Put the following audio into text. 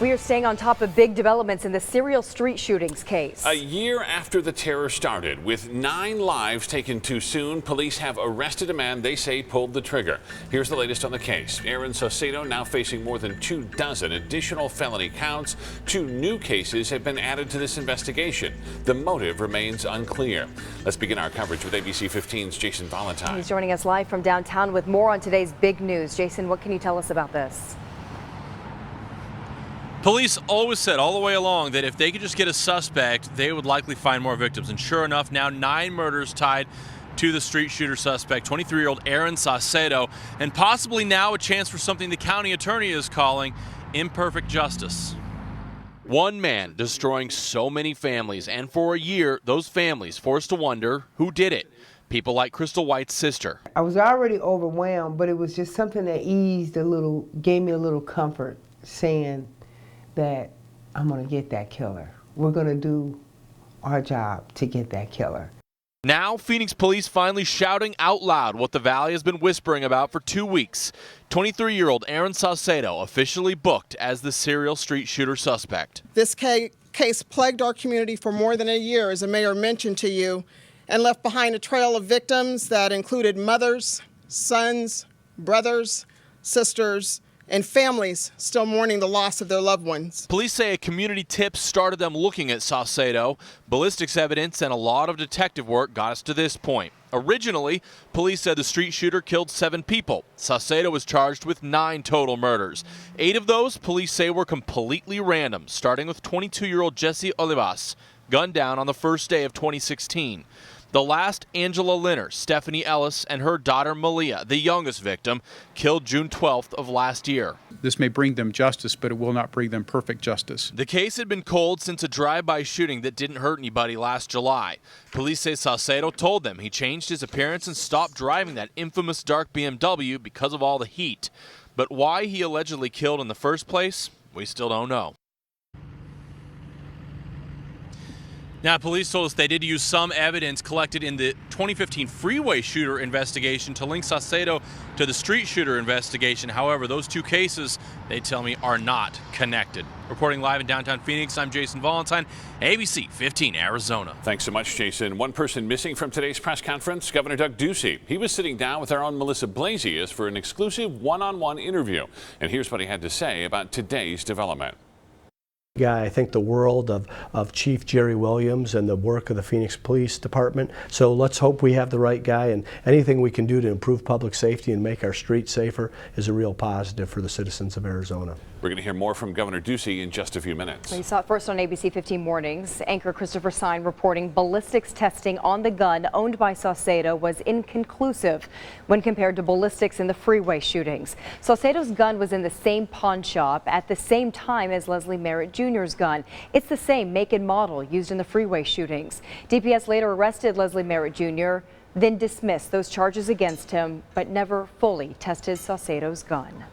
We are staying on top of big developments in the serial street shootings case. A year after the terror started, with 9 lives taken too soon, police have arrested a man they say pulled the trigger. Here's the latest on the case. Aaron Saucedo now facing more than 24 additional felony counts. 2 new cases have been added to this investigation. The motive remains unclear. Let's begin our coverage with ABC 15's Jason Valentine. He's joining us live from downtown with more on today's big news. Jason, what can you tell us about this? Police always said all the way along that if they could just get a suspect, they would likely find more victims. And sure enough, now 9 murders tied to the street shooter suspect, 23-year-old Aaron Saucedo, and possibly now a chance for something the county attorney is calling imperfect justice. One man destroying so many families, and for a year, those families forced to wonder who did it. People like Crystal White's sister. I was already overwhelmed, but it was just something that eased a little, gave me a little comfort, saying that I'm gonna get that killer. We're gonna do our job to get that killer. Now, Phoenix police finally shouting out loud what the Valley has been whispering about for 2 weeks. 23-year-old Aaron Saucedo officially booked as the serial street shooter suspect. This case plagued our community for more than a year, as the mayor mentioned to you, and left behind a trail of victims that included mothers, sons, brothers, sisters, and families still mourning the loss of their loved ones. Police say a community tip started them looking at Saucedo. Ballistics evidence and a lot of detective work got us to this point. Originally, police said the street shooter killed 7 people. Saucedo was charged with 9 total murders. 8 of those police say were completely random, starting with 22-year-old Jesse Olivas, gunned down on the first day of 2016. The last, Angela Linner, Stephanie Ellis, and her daughter Malia, the youngest victim, killed June 12th of last year. This may bring them justice, but it will not bring them perfect justice. The case had been cold since a drive-by shooting that didn't hurt anybody last July. Police say Saucedo told them he changed his appearance and stopped driving that infamous dark BMW because of all the heat. But why he allegedly killed in the first place, we still don't know. Now, police told us they did use some evidence collected in the 2015 freeway shooter investigation to link Saucedo to the street shooter investigation. However, those 2 cases, they tell me, are not connected. Reporting live in downtown Phoenix, I'm Jason Valentine, ABC 15, Arizona. Thanks so much, Jason. One person missing from today's press conference, Governor Doug Ducey. He was sitting down with our own Melissa Blasius for an exclusive one-on-one interview. And here's what he had to say about today's development. I think the world of Chief Jerry Williams and the work of the Phoenix Police Department. So let's hope we have the right guy, and anything we can do to improve public safety and make our streets safer is a real positive for the citizens of Arizona. We're going to hear more from Governor Ducey in just a few minutes. We saw it first on ABC 15 Mornings. Anchor Christopher Sine reporting ballistics testing on the gun owned by Saucedo was inconclusive when compared to ballistics in the freeway shootings. Saucedo's gun was in the same pawn shop at the same time as Leslie Merritt Jr.'s gun. It's the same make and model used in the freeway shootings. DPS later arrested Leslie Merritt Jr., then dismissed those charges against him, but never fully tested Saucedo's gun.